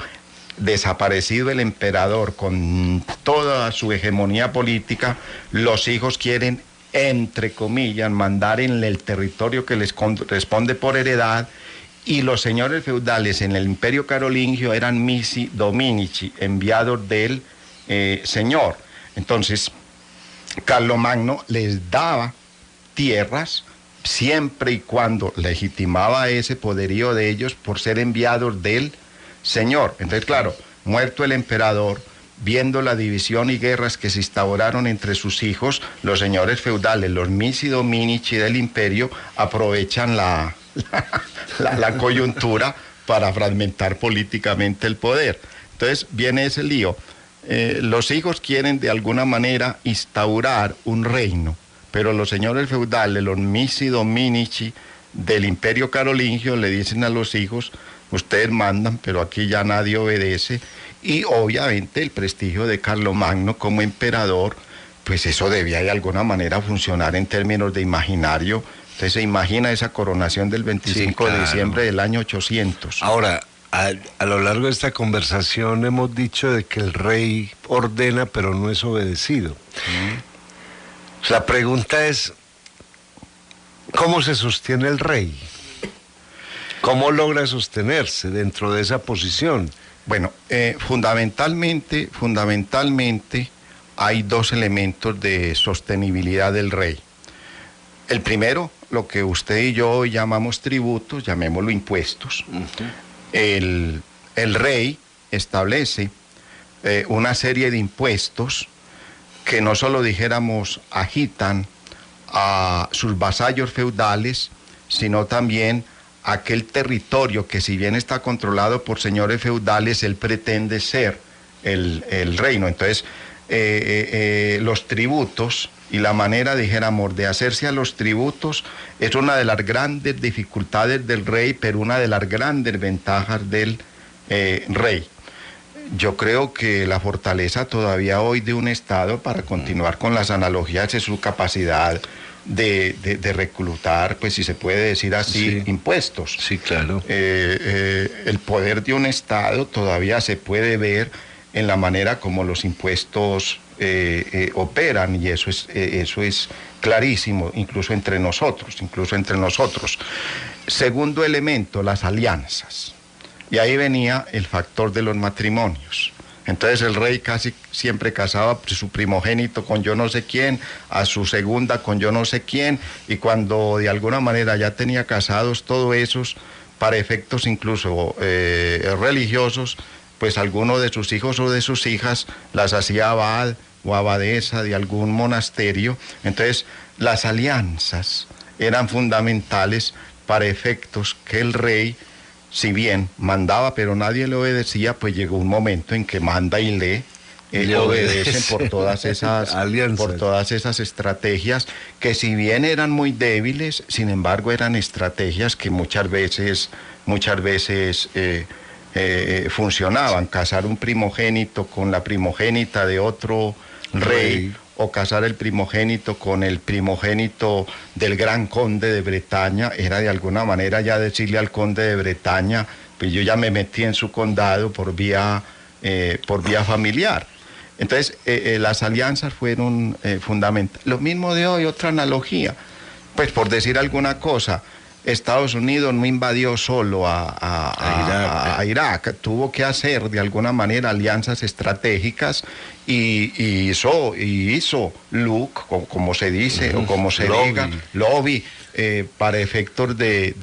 el emperador con toda su hegemonía política, los hijos quieren, entre comillas, mandar en el territorio que les corresponde por heredad, y los señores feudales en el imperio carolingio eran missi dominici, enviados del señor. Entonces, Carlomagno les daba tierras siempre y cuando legitimaba ese poderío de ellos por ser enviados del señor. Entonces, claro, muerto el emperador, viendo la división y guerras que se instauraron entre sus hijos, los señores feudales, los missi dominici del imperio, aprovechan la coyuntura para fragmentar políticamente el poder. Entonces viene ese lío. Los hijos quieren de alguna manera instaurar un reino, pero los señores feudales, los missi dominici del imperio carolingio, le dicen a los hijos: ustedes mandan, pero aquí ya nadie obedece. Y obviamente el prestigio de Carlomagno como emperador, pues eso debía de alguna manera funcionar en términos de imaginario. Entonces se imagina esa coronación del 25 de diciembre del año 800. Ahora, a lo largo de esta conversación hemos dicho de que el rey ordena pero no es obedecido. La pregunta es, ¿cómo se sostiene el rey? ¿Cómo logra sostenerse dentro de esa posición? Bueno, fundamentalmente hay dos elementos de sostenibilidad del rey. El primero, lo que usted y yo hoy llamamos tributos, llamémoslo impuestos. El rey establece una serie de impuestos que no solo, dijéramos, agitan a sus vasallos feudales, sino también aquel territorio que, si bien está controlado por señores feudales, él pretende ser el reino. Entonces, los tributos y la manera, dijéramos, de hacerse a los tributos es una de las grandes dificultades del rey, pero una de las grandes ventajas del rey. Yo creo que la fortaleza todavía hoy de un Estado, para continuar con las analogías, es su capacidad de reclutar, pues si se puede decir así, impuestos. Sí, claro. El poder de un Estado todavía se puede ver en la manera como los impuestos operan, y eso es clarísimo, incluso entre nosotros. Segundo elemento, las alianzas. Y ahí venía el factor de los matrimonios. Entonces el rey casi siempre casaba a su primogénito con yo no sé quién, a su segunda con yo no sé quién, y cuando de alguna manera ya tenía casados todos esos, para efectos incluso religiosos, pues alguno de sus hijos o de sus hijas las hacía abad o abadesa de algún monasterio. Entonces las alianzas eran fundamentales para efectos que el rey, si bien mandaba pero nadie le obedecía, pues llegó un momento en que manda y le obedecen por todas esas alianzas, por todas esas estrategias que si bien eran muy débiles, sin embargo eran estrategias que muchas veces funcionaban. Casar un primogénito con la primogénita de otro rey, o casar el primogénito con el primogénito del gran conde de Bretaña, era de alguna manera ya decirle al conde de Bretaña, pues yo ya me metí en su condado por vía familiar. Entonces, las alianzas fueron fundamentales. Lo mismo de hoy, otra analogía, pues por decir alguna cosa, Estados Unidos no invadió solo a Irak, tuvo que hacer de alguna manera alianzas estratégicas y hizo look, como se dice, o como se diga, lobby, para efectos de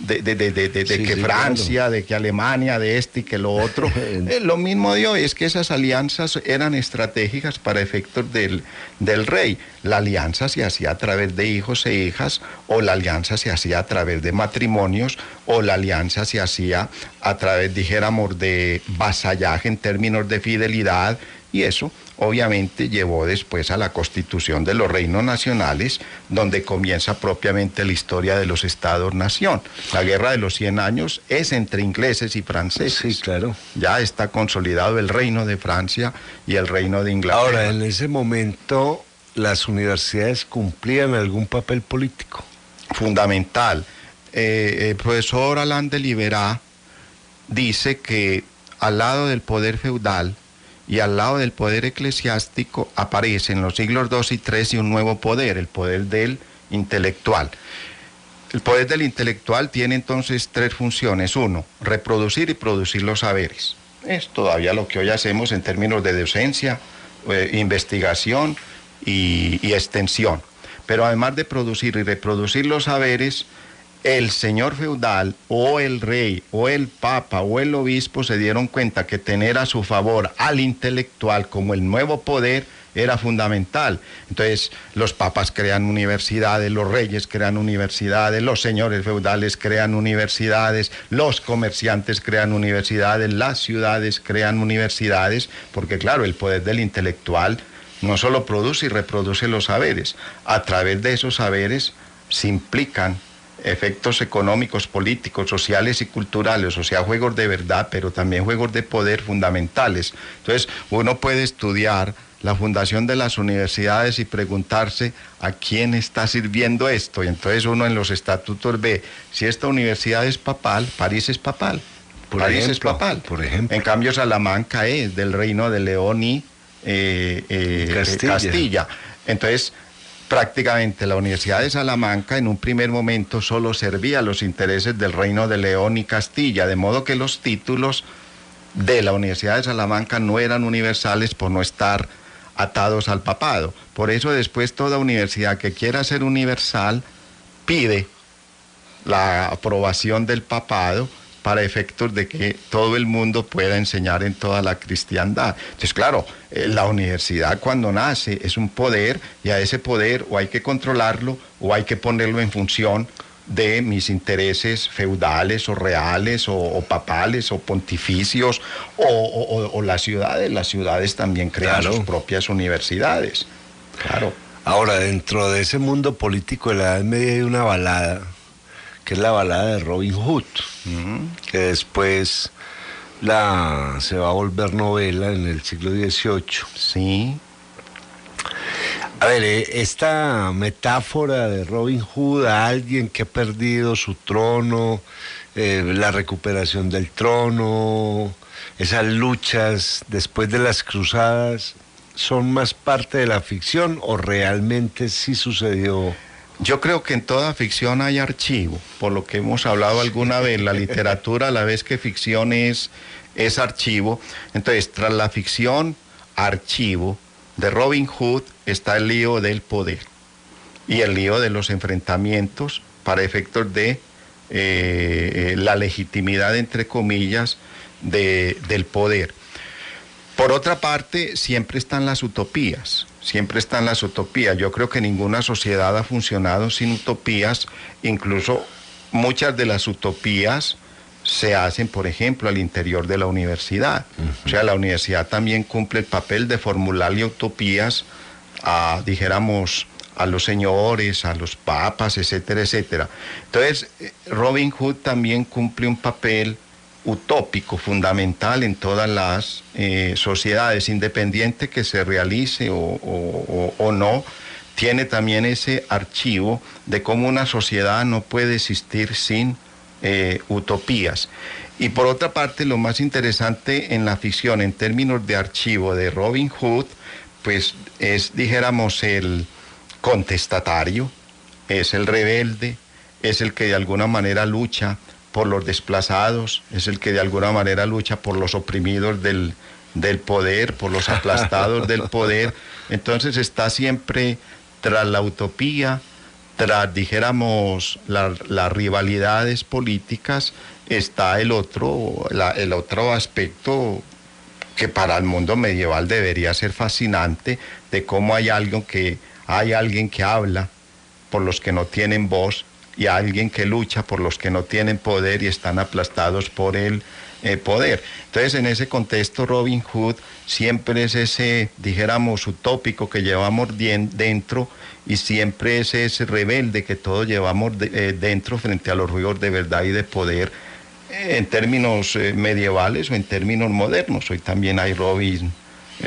que Francia, claro, de que Alemania, de este y que lo otro. Lo mismo de hoy, es que esas alianzas eran estratégicas para efectos del rey. La alianza se hacía a través de hijos e hijas, o la alianza se hacía a través de matrimonios, o la alianza se hacía a través, dijéramos, de vasallaje en términos de fidelidad, y eso obviamente llevó después a la constitución de los reinos nacionales, donde comienza propiamente la historia de los estados-nación. La guerra de los 100 años es entre ingleses y franceses. Sí, claro. Ya está consolidado el reino de Francia y el reino de Inglaterra. Ahora, en ese momento, ¿las universidades cumplían algún papel político? Fundamental. El profesor Alain de Libera dice que al lado del poder feudal y al lado del poder eclesiástico aparece en los siglos II y III un nuevo poder, el poder del intelectual. El poder del intelectual tiene entonces tres funciones. Uno, reproducir y producir los saberes. Es todavía lo que hoy hacemos en términos de docencia, investigación y extensión. Pero además de producir y reproducir los saberes, el señor feudal o el rey o el papa o el obispo se dieron cuenta que tener a su favor al intelectual como el nuevo poder era fundamental. Entonces los papas crean universidades, los reyes crean universidades, los señores feudales crean universidades, los comerciantes crean universidades, las ciudades crean universidades, porque claro, el poder del intelectual no solo produce y reproduce los saberes, a través de esos saberes se implican efectos económicos, políticos, sociales y culturales, o sea, juegos de verdad, pero también juegos de poder fundamentales. Entonces, uno puede estudiar la fundación de las universidades y preguntarse a quién está sirviendo esto, y entonces uno en los estatutos ve, si esta universidad es papal, París es papal, París es papal. Por ejemplo. En cambio, Salamanca es del reino de León y Castilla. Entonces, prácticamente la Universidad de Salamanca en un primer momento solo servía a los intereses del reino de León y Castilla, de modo que los títulos de la Universidad de Salamanca no eran universales por no estar atados al papado. Por eso después toda universidad que quiera ser universal pide la aprobación del papado para efectos de que todo el mundo pueda enseñar en toda la cristiandad. Entonces, claro, la universidad cuando nace es un poder, y a ese poder o hay que controlarlo o hay que ponerlo en función de mis intereses feudales o reales o papales o pontificios o las ciudades. Las ciudades también crean sus propias universidades. Claro. Ahora, dentro de ese mundo político de la Edad Media hay una balada, que es la balada de Robin Hood, que después se va a volver novela en el siglo XVIII. Sí. A ver, esta metáfora de Robin Hood, a alguien que ha perdido su trono, la recuperación del trono, esas luchas después de las cruzadas, ¿son más parte de la ficción o realmente sí sucedió? Yo creo que en toda ficción hay archivo, por lo que hemos hablado alguna vez, la literatura a la vez que ficción es archivo. Entonces, tras la ficción, archivo, de Robin Hood está el lío del poder y el lío de los enfrentamientos para efectos de la legitimidad, entre comillas, del poder. Por otra parte, siempre están las utopías. Yo creo que ninguna sociedad ha funcionado sin utopías, incluso muchas de las utopías se hacen, por ejemplo, al interior de la universidad. O sea, la universidad también cumple el papel de formularle utopías a, dijéramos, a los señores, a los papas, etcétera, etcétera. Entonces, Robin Hood también cumple un papel utópico, fundamental en todas las sociedades, independiente que se realice o no, tiene también ese archivo de cómo una sociedad no puede existir sin utopías. Y por otra parte, lo más interesante en la ficción, en términos de archivo de Robin Hood, pues es, dijéramos, el contestatario, es el rebelde, es el que de alguna manera lucha por los desplazados, es el que de alguna manera lucha por los oprimidos del poder, por los aplastados del poder. Entonces está siempre tras la utopía, tras, dijéramos, las rivalidades políticas, está el otro aspecto que para el mundo medieval debería ser fascinante, de cómo hay alguien que habla por los que no tienen voz y alguien que lucha por los que no tienen poder y están aplastados por el poder. Entonces, en ese contexto, Robin Hood siempre es ese, dijéramos, utópico que llevamos dentro y siempre es ese rebelde que todos llevamos dentro frente a los ruidos de verdad y de poder en términos medievales o en términos modernos. Hoy también hay Robin,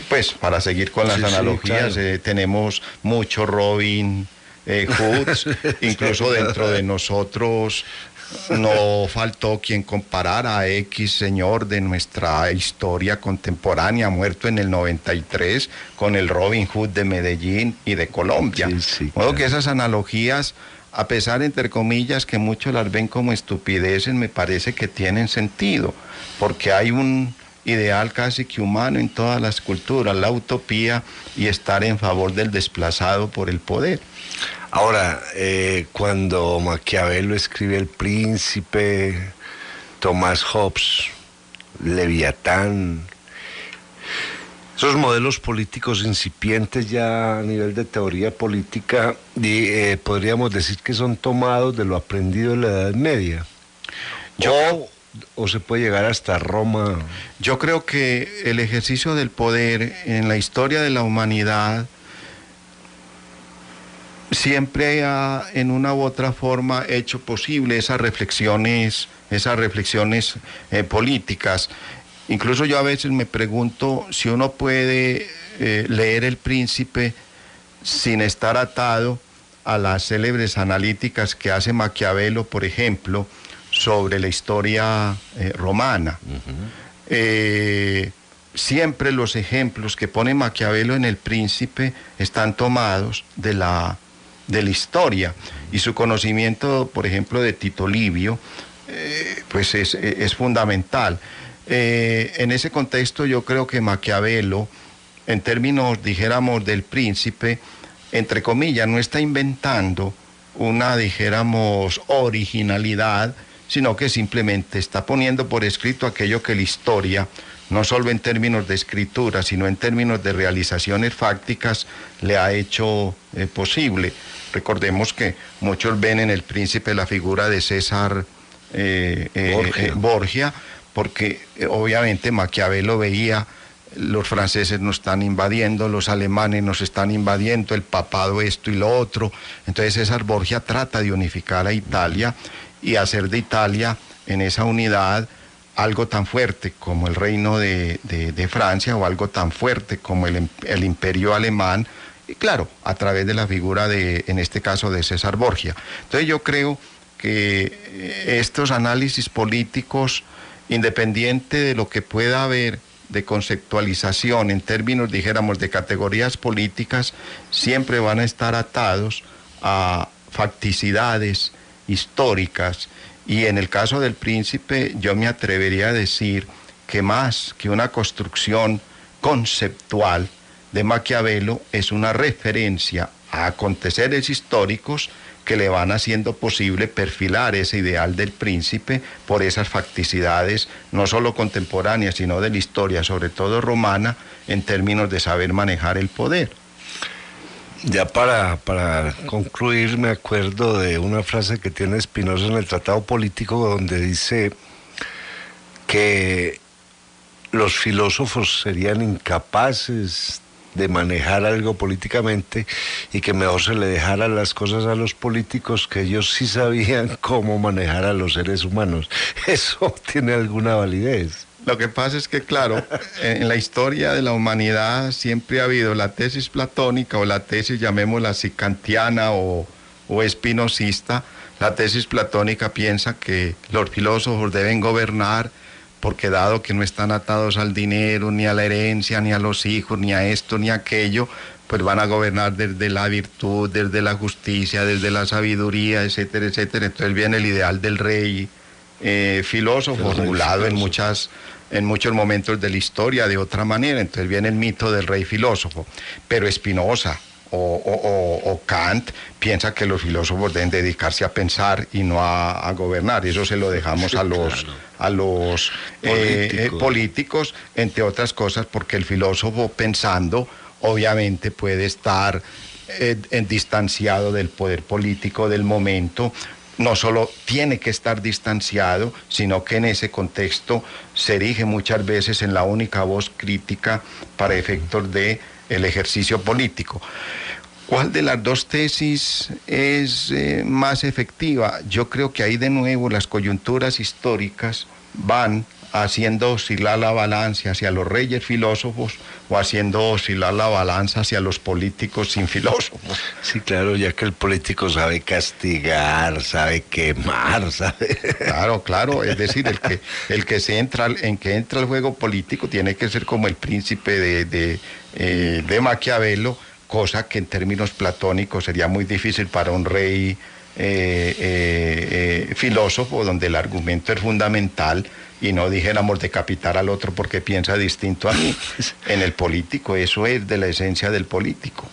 pues para seguir con las analogías, claro. Tenemos mucho Robin Hoods, incluso dentro de nosotros no faltó quien comparara a X señor de nuestra historia contemporánea, muerto en el 93, con el Robin Hood de Medellín y de Colombia. Sí, claro. Que esas analogías, a pesar, entre comillas, que muchos las ven como estupideces, me parece que tienen sentido, porque hay un ideal casi que humano en todas las culturas, la utopía y estar en favor del desplazado por el poder. Ahora, cuando Maquiavelo escribe El Príncipe, Thomas Hobbes, Leviatán, esos modelos políticos incipientes ya a nivel de teoría política, podríamos decir que son tomados de lo aprendido en la Edad Media. ¿O se puede llegar hasta Roma? Yo creo que el ejercicio del poder en la historia de la humanidad siempre ha, en una u otra forma, hecho posible esas reflexiones políticas. Incluso yo a veces me pregunto si uno puede leer El Príncipe sin estar atado a las célebres analíticas que hace Maquiavelo, por ejemplo, sobre la historia romana. Siempre los ejemplos que pone Maquiavelo en El Príncipe están tomados de la historia, y su conocimiento, por ejemplo, de Tito Livio, pues es fundamental. En ese contexto yo creo que Maquiavelo, en términos, dijéramos, del Príncipe, entre comillas, no está inventando una, dijéramos, originalidad, sino que simplemente está poniendo por escrito aquello que la historia, no solo en términos de escritura, sino en términos de realizaciones fácticas, le ha hecho posible. Recordemos que muchos ven en El Príncipe la figura de César Borgia, porque obviamente Maquiavelo veía: los franceses nos están invadiendo, los alemanes nos están invadiendo, el papado esto y lo otro. Entonces César Borgia trata de unificar a Italia y hacer de Italia, en esa unidad, algo tan fuerte como el reino de Francia, o algo tan fuerte como el imperio alemán, y claro, a través de la figura en este caso, de César Borgia. Entonces yo creo que estos análisis políticos, independiente de lo que pueda haber de conceptualización en términos, dijéramos, de categorías políticas, siempre van a estar atados a facticidades históricas, y en el caso del Príncipe yo me atrevería a decir que más que una construcción conceptual de Maquiavelo es una referencia a aconteceres históricos que le van haciendo posible perfilar ese ideal del príncipe por esas facticidades, no solo contemporáneas, sino de la historia, sobre todo romana, en términos de saber manejar el poder. Ya para concluir, me acuerdo de una frase que tiene Spinoza en el Tratado Político, donde dice que los filósofos serían incapaces de manejar algo políticamente y que mejor se le dejara las cosas a los políticos, que ellos sí sabían cómo manejar a los seres humanos. ¿Eso tiene alguna validez? Lo que pasa es que, claro, en la historia de la humanidad siempre ha habido la tesis platónica o la tesis, llamémosla así, kantiana o espinosista. La tesis platónica piensa que los filósofos deben gobernar porque dado que no están atados al dinero, ni a la herencia, ni a los hijos, ni a esto, ni a aquello, pues van a gobernar desde la virtud, desde la justicia, desde la sabiduría, etcétera, etcétera. Entonces viene el ideal del rey filósofo, formulado en muchos momentos de la historia de otra manera. Entonces viene el mito del rey filósofo. Pero Spinoza o Kant piensa que los filósofos deben dedicarse a pensar y no a gobernar. Eso se lo dejamos a los políticos, entre otras cosas, porque el filósofo pensando obviamente puede estar distanciado del poder político del momento. No solo tiene que estar distanciado, sino que en ese contexto se erige muchas veces en la única voz crítica para efectos de el ejercicio político. ¿Cuál de las dos tesis es más efectiva? Yo creo que ahí de nuevo las coyunturas históricas van haciendo oscilar la balanza hacia los reyes filósofos o haciendo oscilar la balanza hacia los políticos sin filósofos. Sí, claro, ya que el político sabe castigar, sabe quemar, sabe... Claro, es decir, el que entra al juego político tiene que ser como el príncipe de Maquiavelo, cosa que en términos platónicos sería muy difícil para un rey filósofo, donde el argumento es fundamental y no dijéramos decapitar al otro porque piensa distinto a mí. En el político eso es de la esencia del político.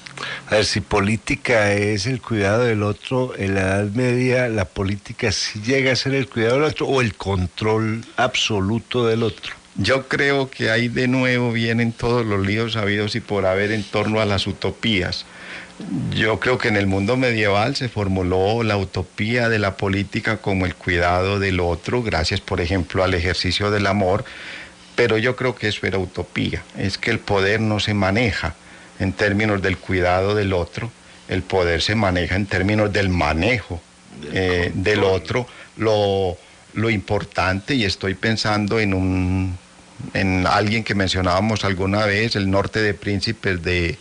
A ver, si política es el cuidado del otro, en la Edad Media la política sí llega a ser el cuidado del otro o el control absoluto del otro. Yo creo que ahí de nuevo vienen todos los líos habidos y por haber en torno a las utopías. Yo creo que en el mundo medieval se formuló la utopía de la política como el cuidado del otro, gracias por ejemplo al ejercicio del amor, pero yo creo que eso era utopía. Es que el poder no se maneja en términos del cuidado del otro, el poder se maneja en términos del manejo del otro. Lo importante, y estoy pensando en alguien que mencionábamos alguna vez, el norte de príncipes de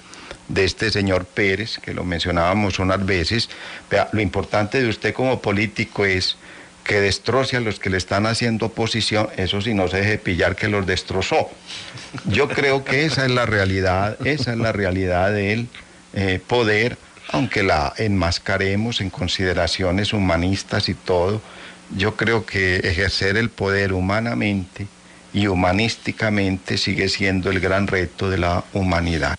este señor Pérez, que lo mencionábamos unas veces. Vea, lo importante de usted como político es que destroce a los que le están haciendo oposición, eso sí, no se deje pillar que los destrozó. Yo creo que esa es la realidad del poder, aunque la enmascaremos en consideraciones humanistas y todo. Yo creo que ejercer el poder humanamente y humanísticamente sigue siendo el gran reto de la humanidad.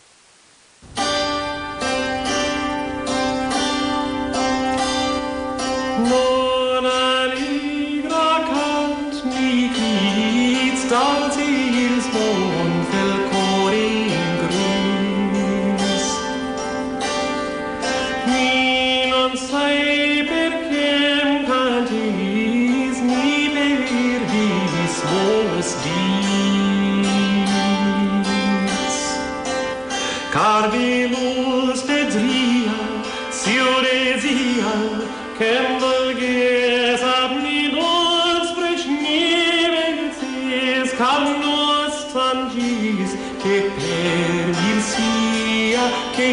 Carvilus pedria, siuresia, quem vulges abnidos prechniventis, cam nos tangis, que per il sia, que